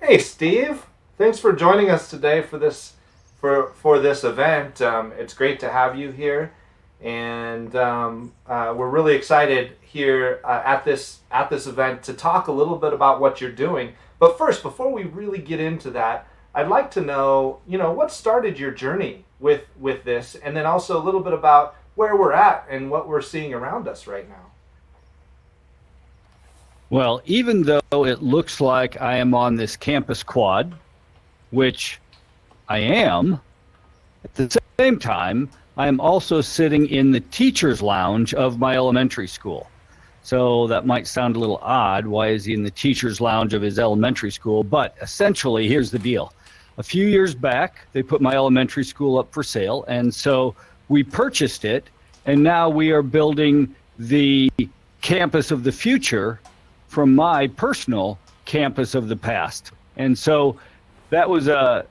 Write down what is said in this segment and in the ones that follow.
Hey, Steve. Thanks for joining us today for this event. It's great to have you here, and we're really excited here at this event to talk a little bit about what you're doing. But first, before we really get into that, I'd like to know, what started your journey with this, and then also a little bit about where we're at and what we're seeing around us right now. Well, even though it looks like I am on this campus quad, which I am, at the same time, I am also sitting in the teacher's lounge of my elementary school. So that might sound a little odd. Why is he in the teacher's lounge of his elementary school? But essentially, here's the deal. A few years back, they put my elementary school up for sale. And so we purchased it. And now we are building the campus of the future from my personal campus of the past. And so that was a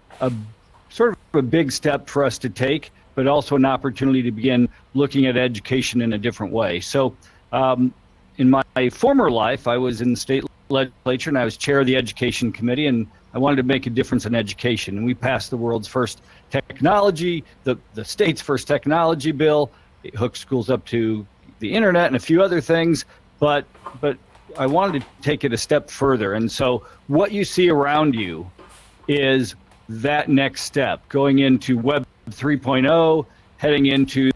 sort of a big step for us to take, but also an opportunity to begin looking at education in a different way. So in my former life, I was in the state legislature and I was chair of the education committee, and I wanted to make a difference in education. And we passed the world's first technology, the state's first technology bill. It hooked schools up to the internet and a few other things, but I wanted to take it a step further. And so what you see around you is that next step, going into Web 3.0, heading into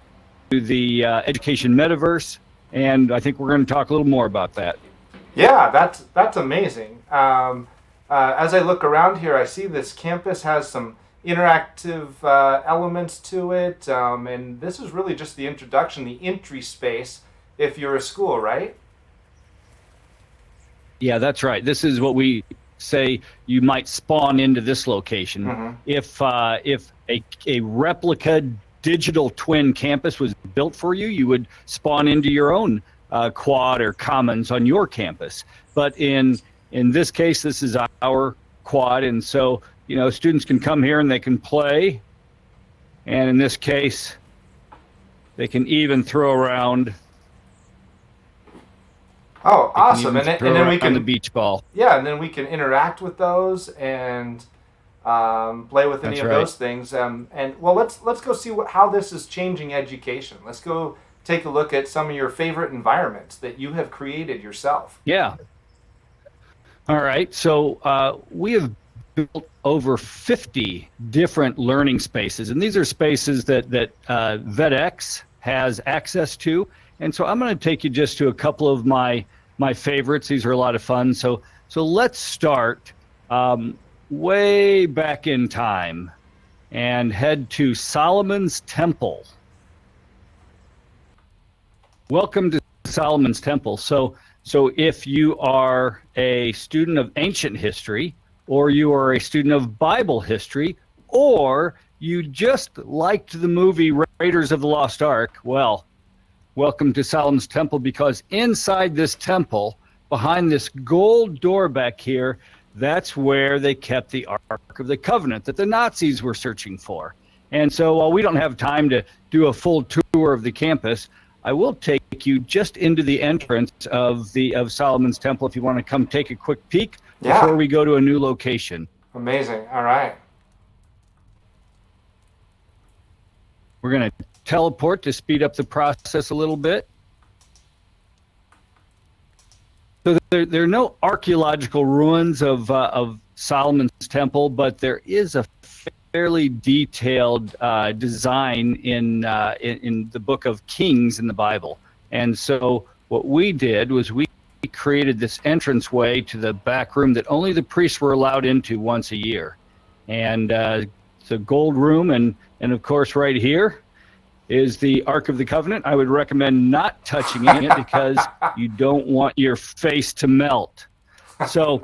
the education metaverse. And I think we're going to talk a little more about that. Yeah, that's amazing. As I look around here, I see this campus has some interactive elements to it, and this is really just the introduction, the entry space if you're a school, right? Yeah, that's right. This is what we say you might spawn into this location. Mm-hmm. If a replica digital twin campus was built for you, you would spawn into your own quad or commons on your campus. But in this case, this is our quad, and so students can come here and they can play. And in this case, they can even throw around. Oh, awesome! And then we can the beach ball. Yeah, and then we can interact with those and play with any of those things. And well, let's go see how this is changing education. Let's go take a look at some of your favorite environments that you have created yourself. Yeah. All right. So we have built over 50 different learning spaces, and these are spaces that VetX has access to. And so I'm going to take you just to a couple of my favorites. These are a lot of fun. So let's start way back in time and head to Solomon's Temple. Welcome to Solomon's Temple. So if you are a student of ancient history, or you are a student of Bible history, or you just liked the movie Raiders of the Lost Ark, well, welcome to Solomon's Temple, because inside this temple, behind this gold door back here, that's where they kept the Ark of the Covenant that the Nazis were searching for. And so while we don't have time to do a full tour of the campus, I will take you just into the entrance of Solomon's Temple if you want to come take a quick peek before we go to a new location. Amazing. All right. We're going to teleport to speed up the process a little bit. So there are no archaeological ruins of Solomon's Temple, but there is a fairly detailed design in the book of Kings in the Bible. And so what we did was we created this entranceway to the back room that only the priests were allowed into once a year. And it's a gold room, and of course right here is the Ark of the Covenant. I would recommend not touching it because you don't want your face to melt. So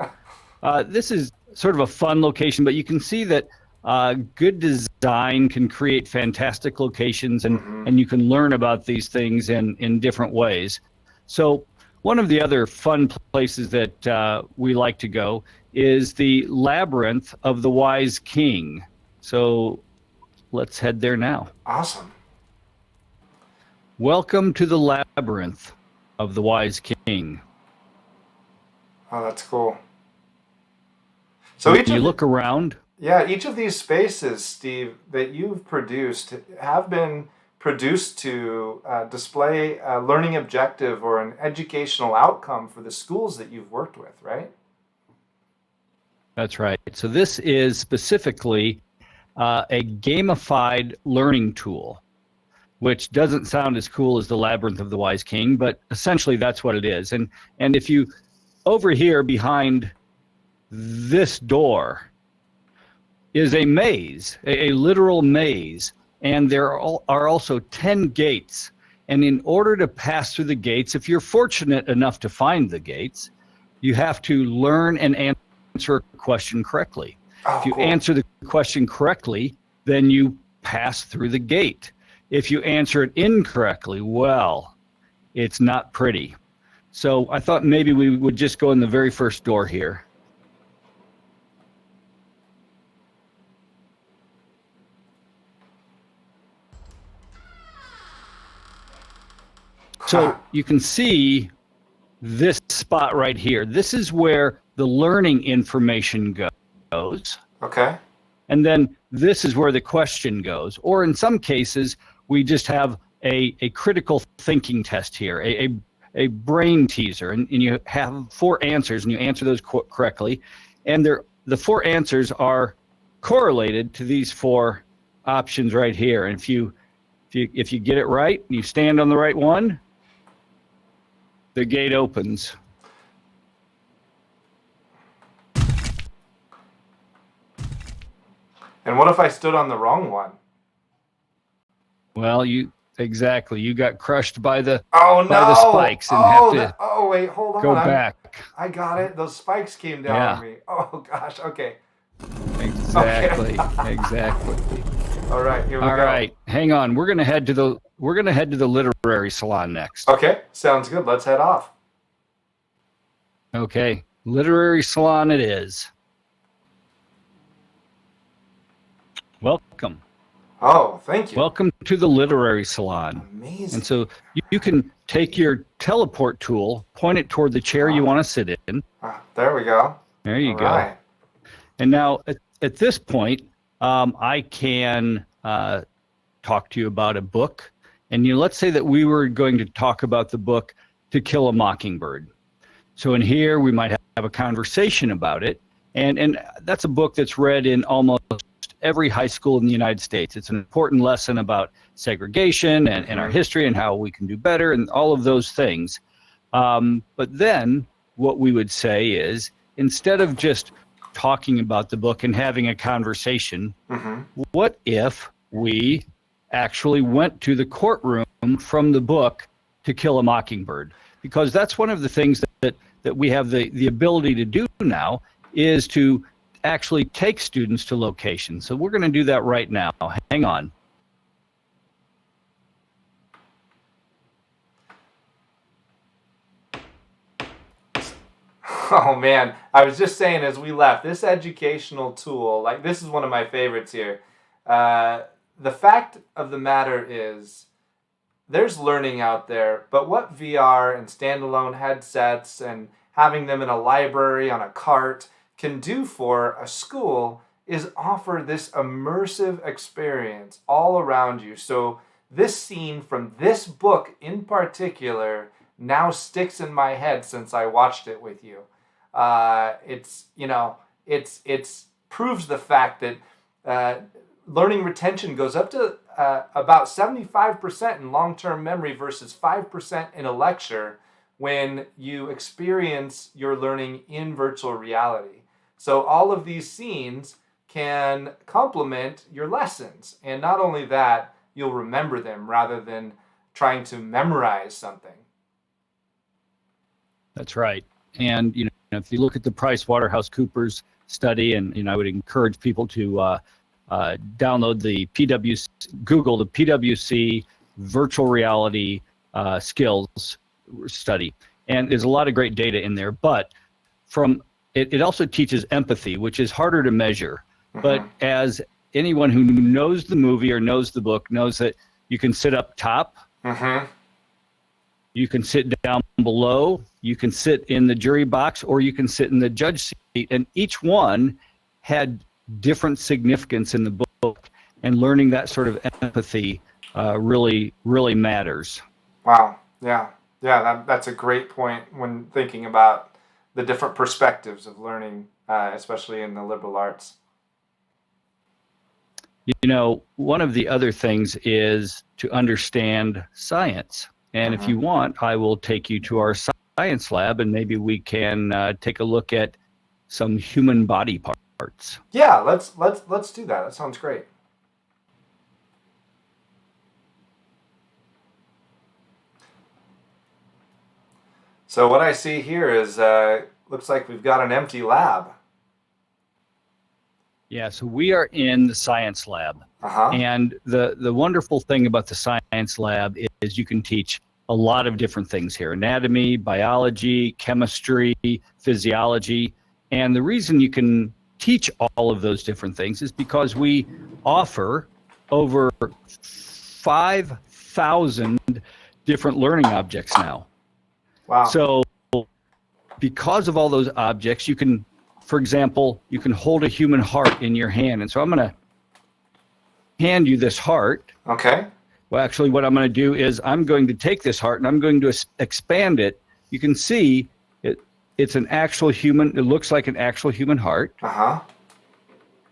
this is sort of a fun location, but you can see that good design can create fantastic locations, and you can learn about these things in different ways. So one of the other fun places that we like to go is the Labyrinth of the Wise King. So let's head there now. Awesome. Welcome to the Labyrinth of the Wise King. Oh, that's cool. So When you look around, each of these spaces, Steve, that you've produced have been produced to display a learning objective or an educational outcome for the schools that you've worked with, right? that's right. So this is specifically a gamified learning tool, which doesn't sound as cool as the Labyrinth of the Wise King, but essentially that's what it is. And if you over here behind this door is a maze, a literal maze, and there are also 10 gates. And in order to pass through the gates, if you're fortunate enough to find the gates, you have to learn and answer a question correctly. Oh, If you cool. answer the question correctly, then you pass through the gate. If you answer it incorrectly, well, it's not pretty. So I thought maybe we would just go in the very first door here. So you can see this spot right here. This is where the learning information goes. Okay. And then this is where the question goes. Or in some cases, we just have a critical thinking test here, a brain teaser. And you have 4 answers, and you answer those correctly. And the 4 answers are correlated to these 4 options right here. And if you get it right, you stand on the right one, the gate opens. And what if I stood on the wrong one? Well, you got crushed by the Oh no! by the spikes and have to wait, hold on. go back. I got it. Those spikes came down on me. Oh gosh. Okay. Exactly. Okay. Exactly. All right. Here we All go. right. Hang on. We're gonna head to the literary salon next. Okay. Sounds good. Let's head off. Okay. Literary salon it is. Welcome. Oh, thank you. Welcome to the literary salon. Amazing. And so you can take your teleport tool, point it toward the chair you want to sit in. There we go. There you All go. right. And now at this point, I can talk to you about a book. And let's say that we were going to talk about the book To Kill a Mockingbird. So in here, we might have a conversation about it. And that's a book that's read in almost every high school in the United States. It's an important lesson about segregation and our history and how we can do better and all of those things. But then what we would say is, instead of just talking about the book and having a conversation, what if we actually went to the courtroom from the book To Kill a Mockingbird? Because that's one of the things that we have the ability to do now, is to actually take students to locations. So we're going to do that right now. Hang on. Oh man, I was just saying as we left, this educational tool, like this is one of my favorites here. The fact of the matter is, there's learning out there, but what VR and standalone headsets and having them in a library on a cart can do for a school is offer this immersive experience all around you. So this scene from this book in particular now sticks in my head since I watched it with you. It's proves the fact that learning retention goes up to about 75% in long-term memory versus 5% in a lecture when you experience your learning in virtual reality. So all of these scenes can complement your lessons. And not only that, you'll remember them rather than trying to memorize something. That's right. And if you look at the PricewaterhouseCoopers study, and I would encourage people to download the Google the PwC virtual reality skills study. And there's a lot of great data in there, but it also teaches empathy, which is harder to measure. But as anyone who knows the movie or knows the book knows, that you can sit up top, you can sit down below, you can sit in the jury box, or you can sit in the judge seat, and each one had different significance in the book, and learning that sort of empathy really, really matters. Wow. Yeah. Yeah. That's a great point when thinking about the different perspectives of learning, especially in the liberal arts. You know, one of the other things is to understand science. And if you want, I will take you to our science lab, and maybe we can take a look at some human body parts. Yeah. Let's do that. That sounds great. So what I see here is looks like we've got an empty lab. Yeah, so we are in the science lab. Uh-huh. And the wonderful thing about the science lab is you can teach a lot of different things here: anatomy, biology, chemistry, physiology. And the reason you can teach all of those different things is because we offer over 5,000 different learning objects now. Wow. So because of all those objects, you can, for example, you can hold a human heart in your hand. And so I'm going to hand you this heart. Okay. Well, actually, what I'm going to do is I'm going to take this heart and I'm going to expand it. You can see it's an actual human. It looks like an actual human heart. Uh-huh.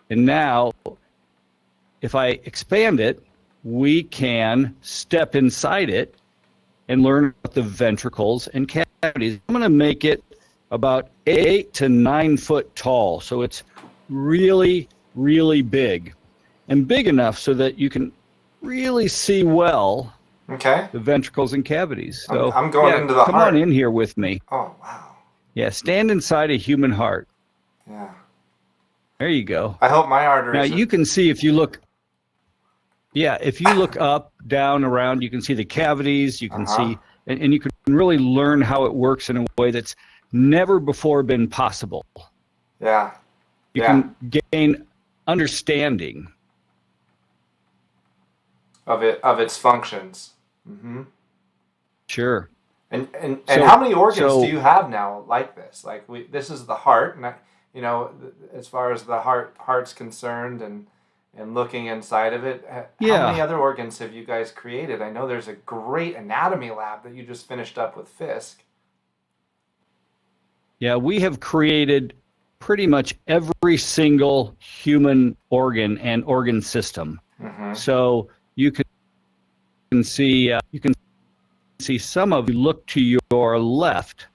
And now, if I expand it, we can step inside it and learn about the ventricles and cavities. I'm going to make it about 8 to 9 foot tall. So it's really, really big, and big enough so that you can really see well Okay. the ventricles and cavities. So I'm going into the come heart. on in here with me. Oh, wow. Yeah, stand inside a human heart. Yeah. There you go. I hope my arteries. Now you can see if you look. Yeah, if you look up, down, around, you can see the cavities. You can see, and you can really learn how it works in a way that's never before been possible. Yeah. You can gain understanding of its functions. Mm-hmm. Sure. And how many organs do you have now like this? Like this is the heart, and as far as the heart's concerned, and looking inside of it, how many other organs have you guys created? I know there's a great anatomy lab that you just finished up with Fisk. Yeah, we have created pretty much every single human organ and organ system. Mm-hmm. So you can see some of you. Look to your left.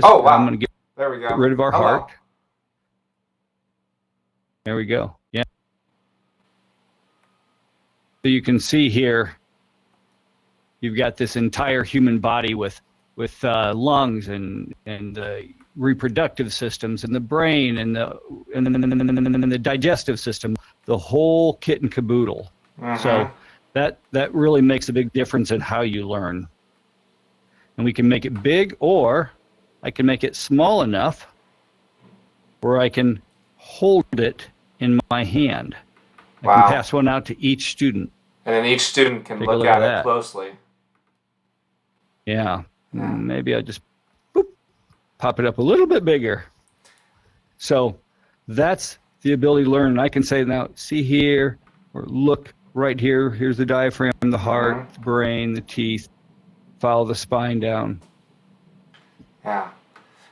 Oh wow! I'm going to there we go. Get rid of our heart. There we go. Yeah. So you can see here, you've got this entire human body with lungs and the reproductive systems and the brain and the digestive system, the whole kit and caboodle. Mm-hmm. So that really makes a big difference in how you learn. And we can make it big, or I can make it small enough where I can hold it in my hand. I can pass one out to each student. And then each student can look at it closely. Yeah. Maybe I just pop it up a little bit bigger. So that's the ability to learn. I can say, now, see here, or look right here. Here's the diaphragm, the heart, the brain, the teeth. Follow the spine down. Yeah.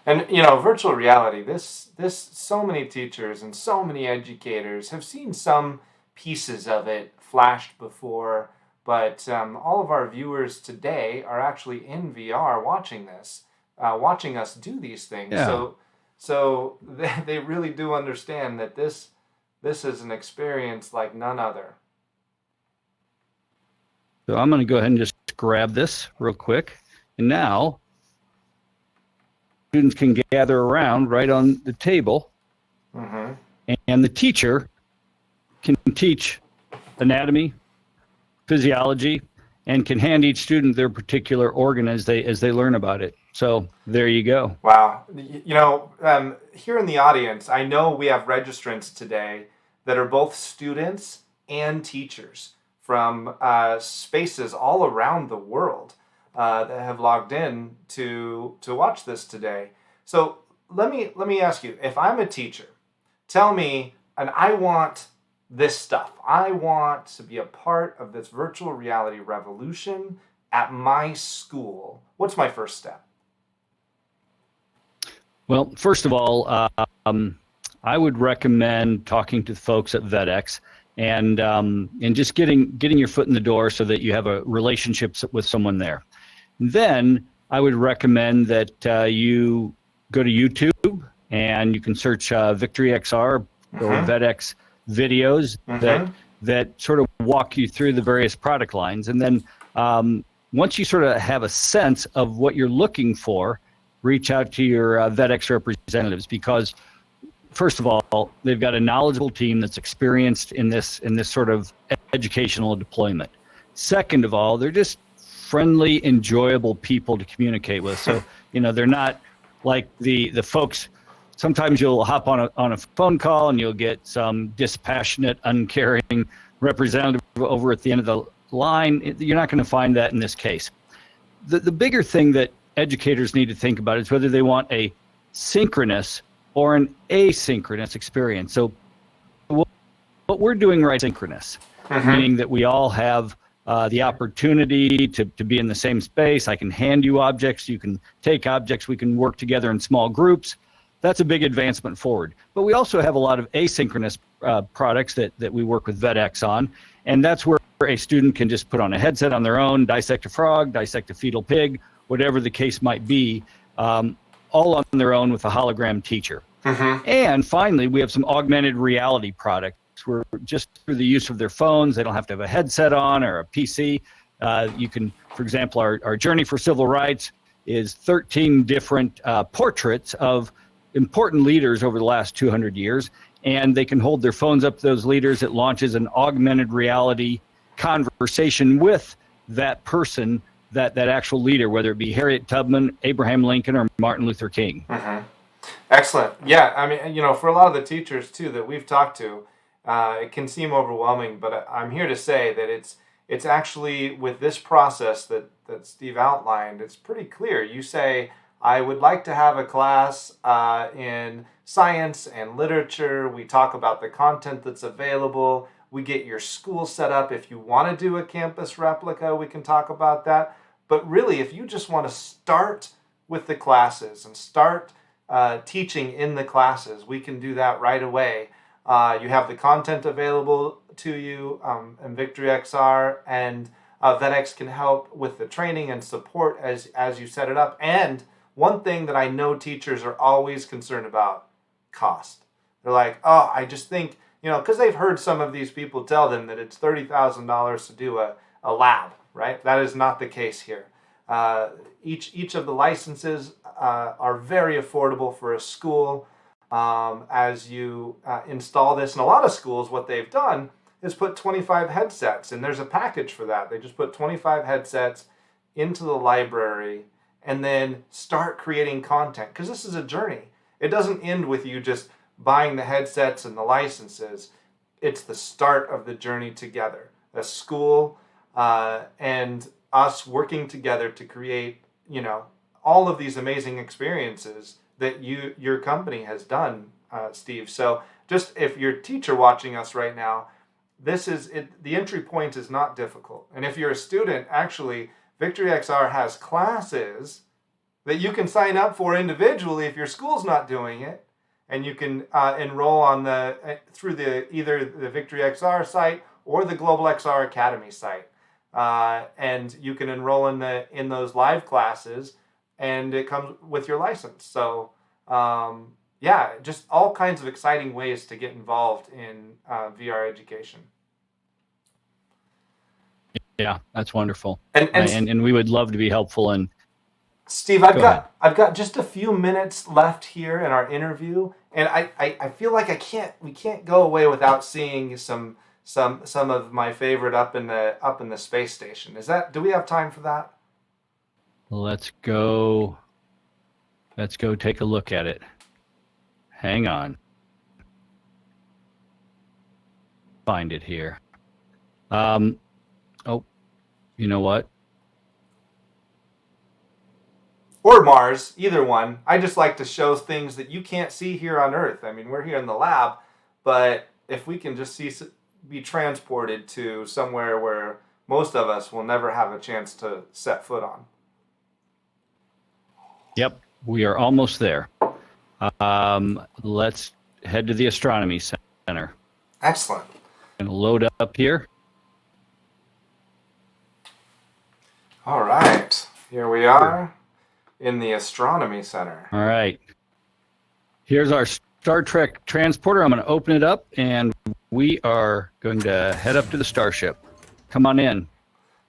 And, virtual reality, this so many teachers and so many educators have seen some pieces of it flashed before, but all of our viewers today are actually in VR watching this, watching us do these things. Yeah. So they really do understand that this is an experience like none other. So I'm going to go ahead and just grab this real quick. And now students can gather around right on the table, and the teacher can teach anatomy, physiology, and can hand each student their particular organ as they learn about it. So there you go. Wow. Here in the audience, I know we have registrants today that are both students and teachers from spaces all around the world that have logged in to watch this today. So let me ask you, if I'm a teacher, tell me, and I want this stuff. I want to be a part of this virtual reality revolution at my school. What's my first step? Well, first of all, I would recommend talking to folks at VetX and just getting your foot in the door so that you have a relationship with someone there. Then I would recommend that you go to YouTube and you can search Victory XR or VetX videos that sort of walk you through the various product lines. And then once you sort of have a sense of what you're looking for, reach out to your VetX representatives, because first of all, they've got a knowledgeable team that's experienced in this sort of educational deployment. Second of all, they're just friendly, enjoyable people to communicate with. So, they're not like the folks. Sometimes you'll hop on a phone call and you'll get some dispassionate, uncaring representative over at the end of the line. You're not going to find that in this case. The bigger thing that educators need to think about is whether they want a synchronous or an asynchronous experience. So what we're doing right is synchronous, meaning that we all have the opportunity to be in the same space. I can hand you objects, you can take objects, we can work together in small groups. That's a big advancement forward. But we also have a lot of asynchronous products that we work with VetX on, and that's where a student can just put on a headset on their own, dissect a frog, dissect a fetal pig, whatever the case might be, all on their own with a hologram teacher. And finally, we have some augmented reality products where just through the use of their phones, they don't have to have a headset on or a PC. You can, for example, our Journey for Civil Rights is 13 different portraits of important leaders over the last 200 years, and they can hold their phones up to those leaders. It launches an augmented reality conversation with that person, that actual leader, whether it be Harriet Tubman, Abraham Lincoln, or Martin Luther King. Excellent. Yeah, I mean, for a lot of the teachers too that we've talked to, it can seem overwhelming, but I'm here to say that it's actually, with this process that Steve outlined, it's pretty clear. You say, I would like to have a class in science and literature. We talk about the content that's available. We get your school set up. If you want to do a campus replica, we can talk about that. But really, if you just want to start with the classes and start teaching in the classes, we can do that right away. You have the content available to you in Victory XR, and VetX can help with the training and support as you set it up. And one thing that I know teachers are always concerned about, cost. They're like, oh, I just think, because they've heard some of these people tell them that it's $30,000 to do a lab, right? That is not the case here. Each of the licenses are very affordable for a school as you install this. And a lot of schools, what they've done is put 25 headsets, and there's a package for that. They just put 25 headsets into the library and then start creating content, because this is a journey. It doesn't end with you just buying the headsets and the licenses. It's the start of the journey together. A school and us working together to create, all of these amazing experiences that your company has done, Steve. So just if you're a teacher watching us right now, this is it. The entry point is not difficult. And if you're a student, actually, Victory XR has classes that you can sign up for individually if your school's not doing it, and you can enroll on through either the Victory XR site or the Global XR Academy site, and you can enroll in those live classes, and it comes with your license. So just all kinds of exciting ways to get involved in VR education. Yeah, that's wonderful. And we would love to be helpful. And Steve, I've got just a few minutes left here in our interview, and I feel like we can't go away without seeing some of my favorite up in the space station. Do we have time for that? Let's go take a look at it. Hang on. Find it here. Oh, you know what? or Mars, either one. I just like to show things that you can't see here on Earth. I mean, we're here in the lab, but if we can just be transported to somewhere where most of us will never have a chance to set foot on. Yep, we are almost there. Let's head to the astronomy center. Excellent. And load up here. All right, here we are in the astronomy center. All right. Here's our Star Trek transporter. I'm going to open it up, and we are going to head up to the starship. Come on in.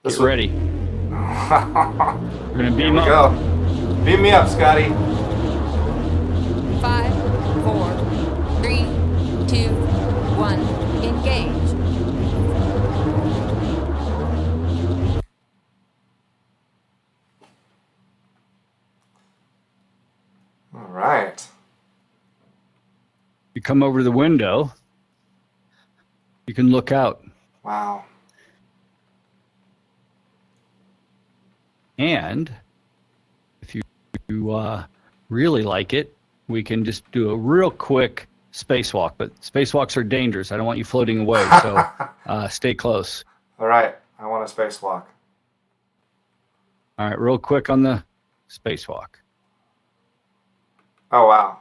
Get ready. We're going to beam up. Go. Beam me up, Scotty. 5, 4, 3, 2, 1. Engage. All right. You come over to the window. You can look out. Wow. And if you really like it, we can just do a real quick spacewalk. But spacewalks are dangerous. I don't want you floating away, so stay close. All right. I want a spacewalk. All right, real quick on the spacewalk. Oh, wow.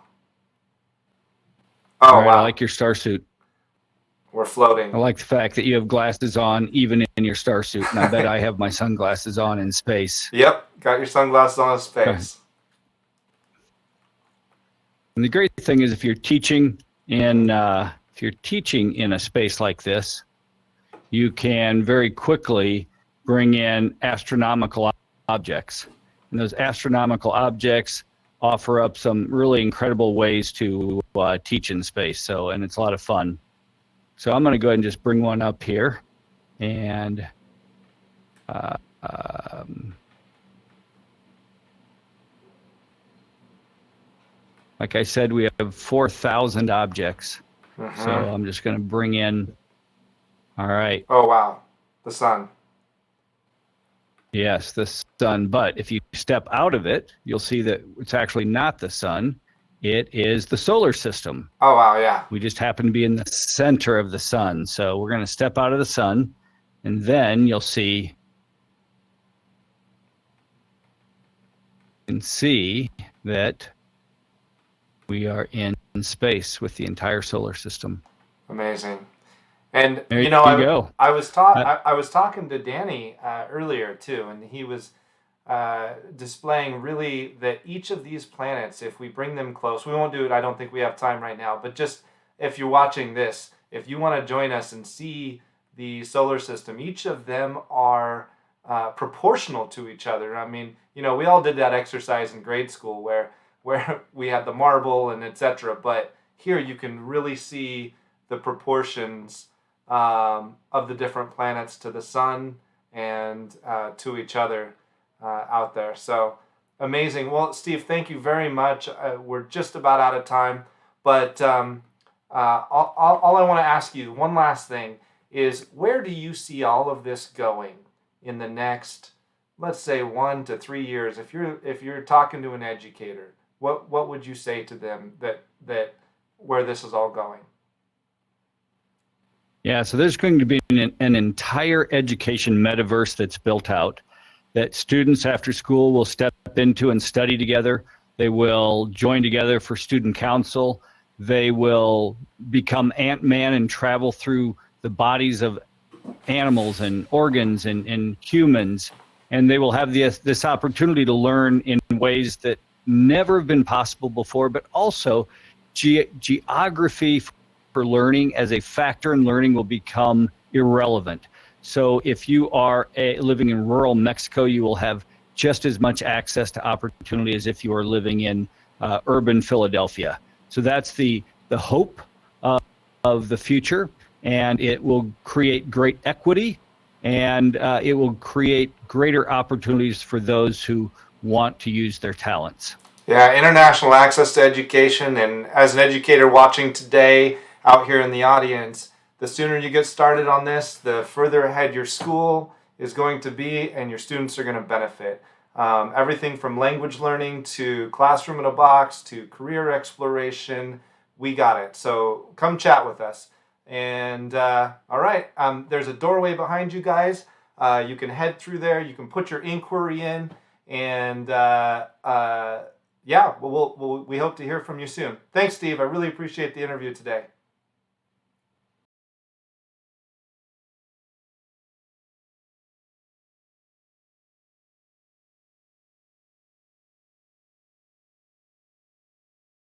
Oh, All right, wow. I like your starsuit. We're floating. I like the fact that you have glasses on even in your starsuit, and I bet I have my sunglasses on in space. Yep. Got your sunglasses on in space. And the great thing is if you're teaching in a space like this, you can very quickly bring in astronomical objects. And those astronomical objects offer up some really incredible ways to teach in space. And it's a lot of fun. So I'm going to go ahead and just bring one up here. And like I said, we have 4,000 objects. So I'm just going to bring in, all right. Oh, wow. The sun. Yes, the sun. But if you step out of it, you'll see that it's actually not the sun. It is the solar system. Oh, wow, yeah. We just happen to be in the center of the sun. So we're going to step out of the sun, and then you'll see that we are in space with the entire solar system. Amazing. And there I was talking to Danny earlier too, and he was displaying really that each of these planets, if we bring them close, we won't do it. I don't think we have time right now, but just if you're watching this, if you want to join us and see the solar system, each of them are proportional to each other. I mean, we all did that exercise in grade school where we had the marble and etc. But here you can really see the proportions of the different planets to the sun and to each other out there. So amazing. Well, Steve, thank you very much. We're just about out of time, but all I want to ask you, one last thing, is where do you see all of this going in the next, let's say, 1 to 3 years? If you're talking to an educator, what would you say to them that where this is all going? Yeah, so there's going to be an entire education metaverse that's built out that students after school will step into and study together. They will join together for student council. They will become Ant-Man and travel through the bodies of animals and organs and humans. And they will have this opportunity to learn in ways that never have been possible before, but also geography for learning as a factor in learning will become irrelevant. So if you are living in rural Mexico, you will have just as much access to opportunity as if you are living in urban Philadelphia. So that's the hope of the future, and it will create great equity, and it will create greater opportunities for those who want to use their talents. Yeah, international access to education, and as an educator watching today out here in the audience, the sooner you get started on this, the further ahead your school is going to be and your students are going to benefit. Everything from language learning to classroom in a box to career exploration. We got it. So come chat with us. And all right, there's a doorway behind you guys. You can head through there. You can put your inquiry in. And yeah, we hope to hear from you soon. Thanks, Steve. I really appreciate the interview today.